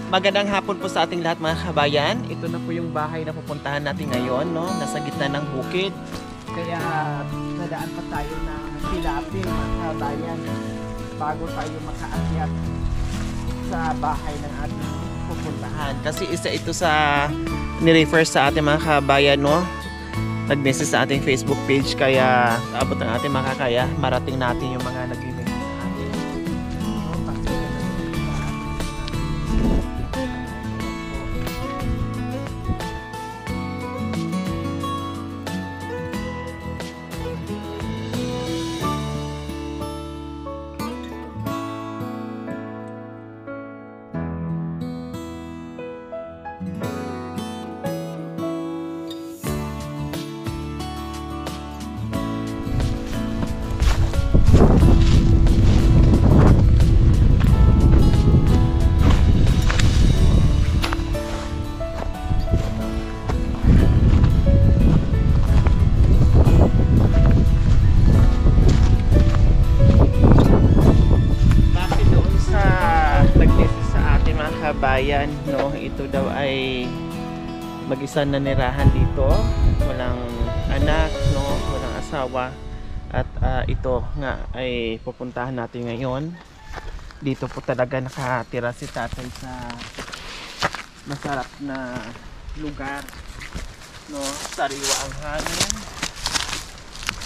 Magandang hapon po sa ating lahat mga kabayan. Ito na po yung bahay na pupuntahan natin ngayon, no? Nasa gitna ng bukid. Kaya nadaan pa tayo ng Pilapil mga kabayan bago tayo makaakyat sa bahay ng ating pupuntahan. Kasi isa ito sa nirefer sa ating mga kabayan, no? Nag-message sa ating Facebook page, kaya abot ng ating makakaya, marating natin yung mga nag-message sa atin. Bayan, no, ito daw ay mag-isa na nirahan dito, walang anak, no, walang asawa, at ito nga ay pupuntahan natin ngayon. Dito po talaga nakatira si tatay sa masarap na lugar, no, sariwa ang hangin.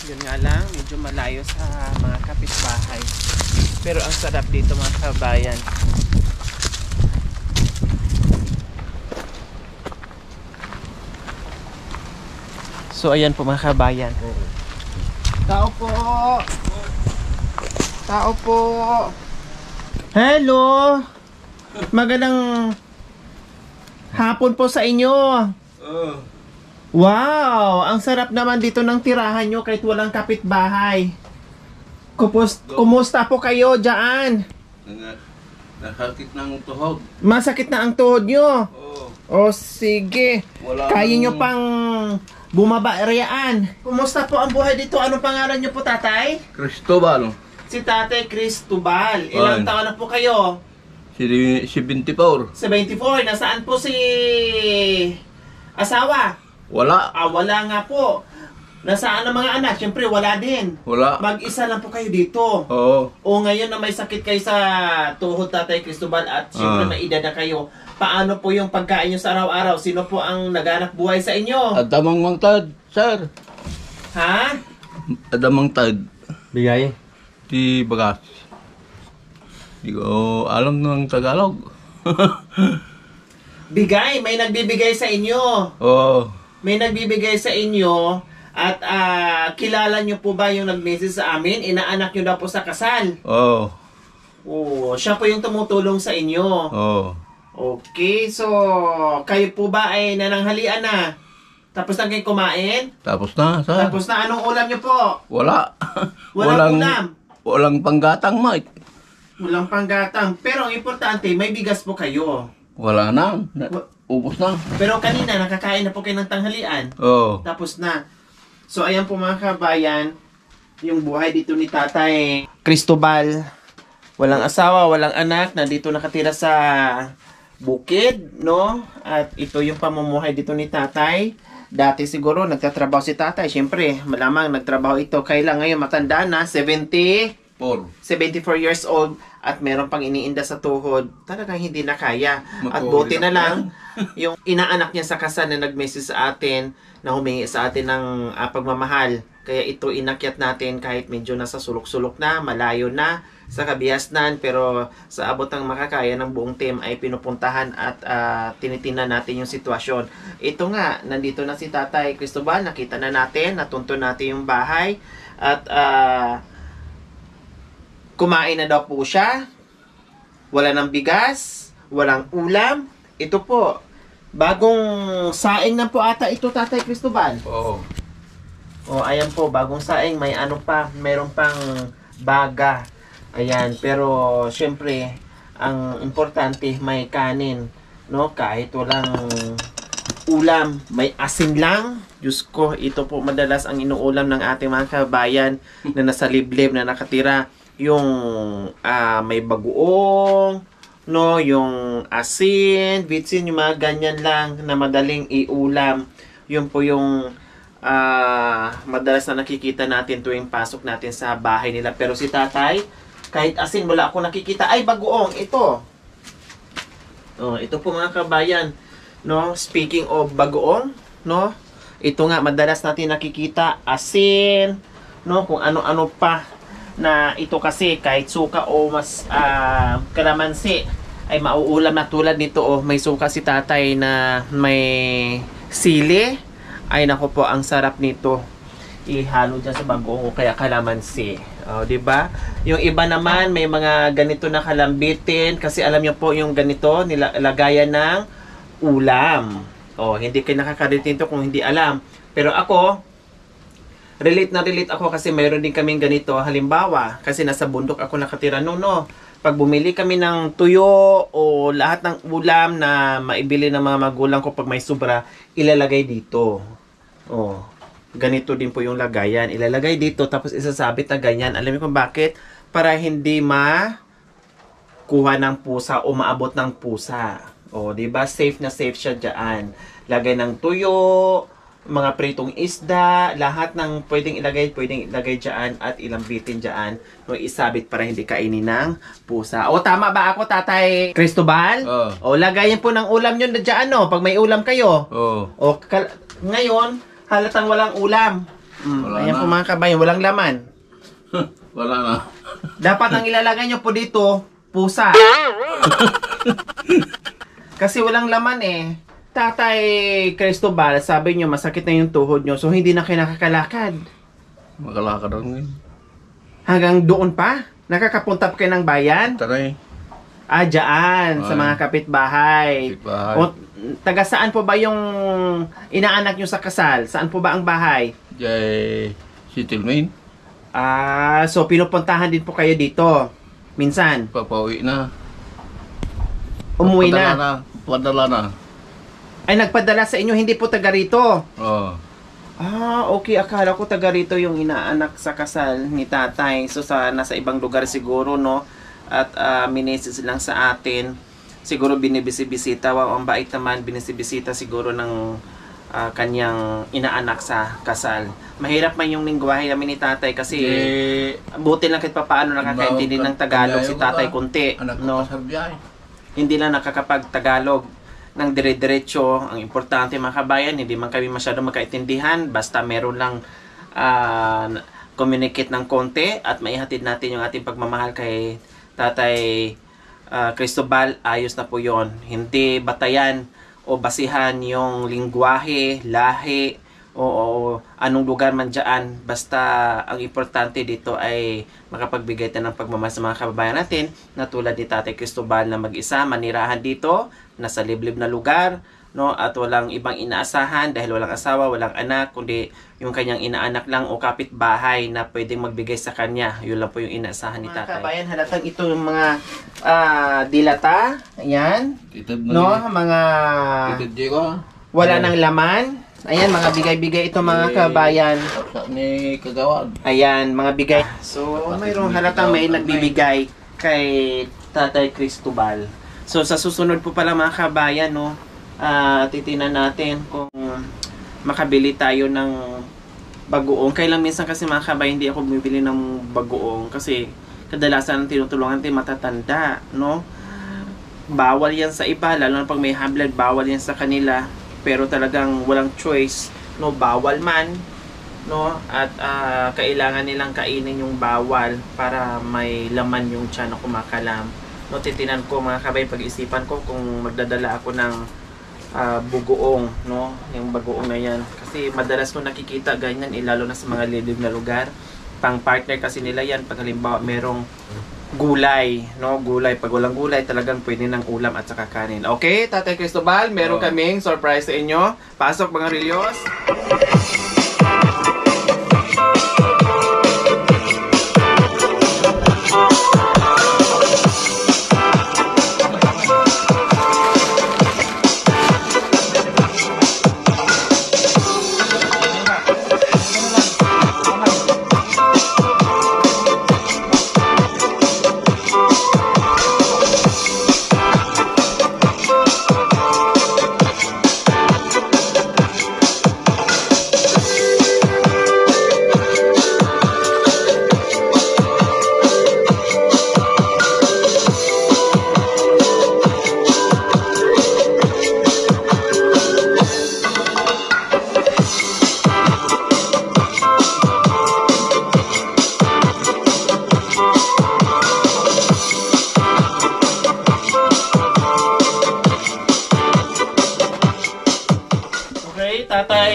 Yun nga lang, medyo malayo sa mga kapitbahay, pero ang sarap dito mga kabayan. So ayan po mga kabayan. Tao po. Tao po. Hello. Magandang hapon po sa inyo. Wow, ang sarap naman dito ng tirahan nyo kahit walang kapitbahay. Kumusta po kayo dyan? Nasakit na ang tuhod. Masakit na ang tuhod nyo? O sige. Kaya nyo pang bumaba riyaan. Kumusta po ang buhay dito? Anong pangalan niyo po, tatay? Cristobal. Si tatay Cristobal. Ilang taon na po kayo? 74. 74. Nasaan po si asawa? Wala. Wala nga po. Nasaan ang mga anak? Siyempre, wala din. Wala. Mag-isa lang po kayo dito. Oo. O ngayon na may sakit kayo sa tuhod, tatay Cristobal, at siyempre may edad na kayo. Paano po yung pagkain nyo sa araw-araw? Sino po ang naghanap buhay sa inyo? Adamang mangtad, sir. Ha? Adamang tad. Bigay. Di bagas. Di ko alam ng Tagalog. Bigay, may nagbibigay sa inyo. Oo. May nagbibigay sa inyo. At kilala nyo po ba yung nag-message sa amin? Inaanak nyo daw po sa kasal. Oo. Oo, siya po yung tumutulong sa inyo. Oo. Okay, so kayo po ba ay nananghalian na? Tapos na kayo kumain? Tapos na, sir. Tapos na, anong ulam nyo po? Wala. Walang ulam? Walang panggatang, Mike. Walang panggatang. Pero ang importante, may bigas po kayo. Wala na. Ubos na. Pero kanina, nakakain na po kayo ng tanghalian. Oo. Tapos na. So ayan po mga kabayan, yung buhay dito ni Tatay Cristobal. Walang asawa, walang anak, nandito nakatira sa bukid, no? At ito yung pamumuhay dito ni tatay. Dati siguro nagtatrabaho si tatay. Siyempre, malamang nagtrabaho ito. Kailan ngayon matanda na, 74 years old, at meron pang iniinda sa tuhod. Talagang hindi na kaya. At buti na lang, yung inaanak niya sa kasal na nag-message sa atin, na humingi sa atin ng pagmamahal. Kaya ito inakyat natin kahit medyo nasa sulok-sulok na, malayo na, sa Kabihasnan, pero sa abot ng makakaya ng buong team ay pinupuntahan at tinitingnan natin yung sitwasyon. Ito nga, nandito na si Tatay Cristobal, nakita na natin, natunto natin yung bahay, at kumain na daw po siya. Wala ng bigas, walang ulam. Ito po, bagong saing na po ata ito, Tatay Cristobal. Oo. O, ayan po, bagong saing, may ano pa, meron pang baga. Ayan, pero syempre, ang importante may kanin, no? Kahit walang ulam, may asin lang. Diyos ko, ito po madalas ang inuulam ng ating mga kabayan na nasa liblib na nakatira. Yung may bagoong, no, yung asin, bitsin, yung mga ganyan lang na madaling iulam. Yun po yung madalas na nakikita natin tuwing pasok natin sa bahay nila. Pero si tatay, kahit asin wala ako nakikita. Ay, bagoong, ito. Oh, ito po mga kabayan, no, speaking of bagoong, no, ito nga madalas natin nakikita, asin, no, kung ano-ano pa na ito kasi kahit suka o mas kalamansi ay mauulam na tulad nito. Oh, may suka si tatay na may sili. Ay nako po, ang sarap nito. Ihalo dyan sa bagoong o kaya kalamansi. Oh, 'di ba? Yung iba naman may mga ganito na kalambitin kasi alam niyo po yung ganito nilalagayan ng ulam. Oh, hindi kayo nakaka-relate nito kung hindi alam. Pero ako, relate ako kasi mayroon din kaming ganito. Halimbawa, kasi nasa bundok ako nakatira no. Pag bumili kami ng tuyo o lahat ng ulam na maibili ng mga magulang ko pag may sobra, ilalagay dito. Oh, ganito din po yung lagayan. Ilalagay dito tapos isasabit na ganyan. Alam niyo kung bakit? Para hindi makuha ng pusa o maabot ng pusa. O, di ba? Safe na safe siya diyan. Lagay ng tuyo, mga pritong isda, lahat ng pwedeng ilagay diyan at ilambitin diyan. No, isabit para hindi kainin ng pusa. O, tama ba ako, Tatay Cristobal? O, lagayin po ng ulam nyo na diyan, no? Pag may ulam kayo. O, ngayon, halatang walang ulam. Ayan po mga kabayan, walang laman. Wala na. Dapat ang ilalagay nyo po dito, pusa. Kasi walang laman eh. Tatay Cristobal, sabi nyo masakit na yung tuhod nyo, so hindi na kayo nakakalakad. Makalakad lang ngayon. Hanggang doon pa? Nakakapunta pa kayo ng bayan? Taray. Dyan, sa mga kapitbahay. O, taga saan po ba yung inaanak nyo sa kasal? Saan po ba ang bahay? Jay, Settlement. So pinupuntahan din po kayo dito? Minsan? Papauwi na. Umuwi na? Padala na. Ay, nagpadala sa inyo, hindi po taga rito? Okay. Akala ko taga rito yung inaanak sa kasal ni tatay. So, nasa ibang lugar siguro, no? At minesis lang sa atin. Siguro binibisibisita. Wow, ang bait naman. Binisibisita siguro ng kanyang inaanak sa kasal. Mahirap man yung lingwahe namin ni tatay kasi buti lang kahit papaano nakakaintindi ng Tagalog si tatay kunti. No? Hindi lang nakakapag-Tagalog ng dire-diretso. Ang importante mga kabayan, hindi man kami masyado magkaintindihan. Basta meron lang communicate ng konti at maihatid natin yung ating pagmamahal kay Tatay Cristobal. Ayos na po yon. Hindi batayan o basihan yung lingwahe, lahi, o anong lugar man dyan. Basta ang importante dito ay makapagbigay tayo ng pagmamahal sa mga kababayan natin na tulad ni Tatay Cristobal na mag-isa, manirahan dito, nasa liblib na lugar, no, at walang ibang inaasahan dahil walang asawa, walang anak, kundi yung kanyang inaanak lang o kapitbahay na pwedeng magbigay sa kanya. Yun lang po yung inaasahan ni tatay. Mga kabayan, halatang ito yung mga dilata, ayan, no, mga wala ng laman. Ayan, mga bigay-bigay ito mga kabayan. Ni Kagawad. Ayan, mga bigay. So, mayroong halatang may nagbibigay kay Tatay Cristobal. So, sa susunod po pala mga kabayan, no, titinan natin kung makabili tayo ng bagoong. Kailan minsan kasi mga kabayan, hindi ako bumibili ng bagoong kasi kadalasan ang tinutulungan natin matatanda, no? Bawal yan sa iba, lalo na pag may high blood, bawal yan sa kanila. Pero talagang walang choice, no, bawal man, no, at kailangan nilang kainin yung bawal para may laman yung tiyan na kumakalam. No, titinan ko mga kabay, pag-isipan ko kung magdadala ako ng bugoong, no, yung bagoong na yan. Kasi madalas ko nakikita ganyan, lalo na sa mga liblib na lugar. Pang partner kasi nila yan, pag halimbawa merong gulay, no, gulay. Pag walang gulay, talagang pwede ng ulam at saka kanin. Okay, Tatay Cristobal, meron kaming surprise sa inyo. Pasok mga Rilyos.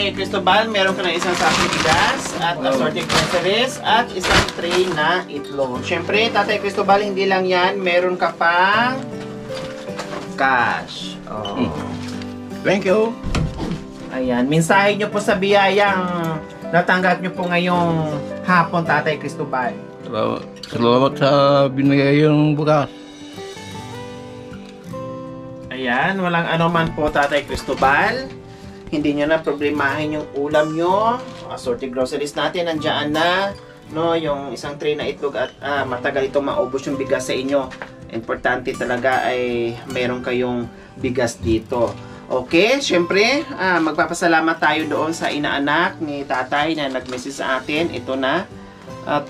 Tatay Cristobal, meron ka na isang sachet bigas at assorted groceries at isang tray na itlog. Siyempre, Tatay Cristobal, hindi lang yan. Meron ka pang cash. Oh. Thank you. Ayan, mensahe nyo po sa biyayang natanggap nyo po ngayong hapon, Tatay Cristobal. Salamat sa binigay yung bukas. Ayan, walang ano man po, Tatay Cristobal. Hindi nyo na problemahin yung ulam nyo. Assorted groceries natin, nandiyan na. No, yung isang tray na itlog at matagal itong maubos yung bigas sa inyo. Importante talaga ay mayroon kayong bigas dito. Okay, syempre, magpapasalamat tayo doon sa inaanak ni tatay na nag-message sa atin. Ito na. At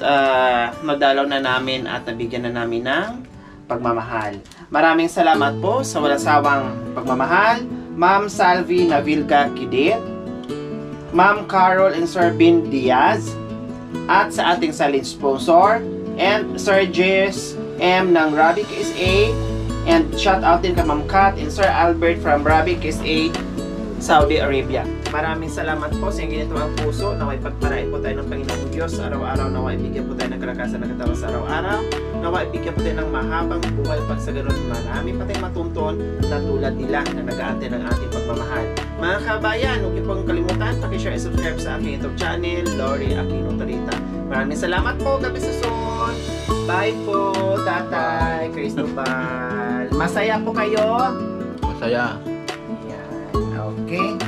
nadalaw na namin at nabigyan na namin ng pagmamahal. Maraming salamat po sa walang sawang pagmamahal. Ma'am Salvi Navilga Kidit, Ma'am Carol and Sir Bin Diaz, at sa ating salin sponsor, and Sir Jess M ng Rabic SA, and shout out din kay Ma'am Kat and Sir Albert from Rabic SA, Saudi Arabia. Maraming salamat po sa inyong ginitawang puso. Naway pagpalain po tayo ng Panginoong Diyos araw-araw. Naway bigyan po tayo ng kalakasan ng katawan sa araw-araw. Naway bigyan po tayo ng mahabang buhay pag sa ganun marami pa tayong matuntun na tulad nila na nag-aantay ng ating pagmamahal. Mga kabayan, huwag niyo pong kalimutan, pakishare and subscribe sa aking YouTube channel, Lori Aquino Tarita. Maraming salamat po, gabi sa son. Bye po, Tatay Cristobal. Masaya po kayo? Masaya. Yan, okay.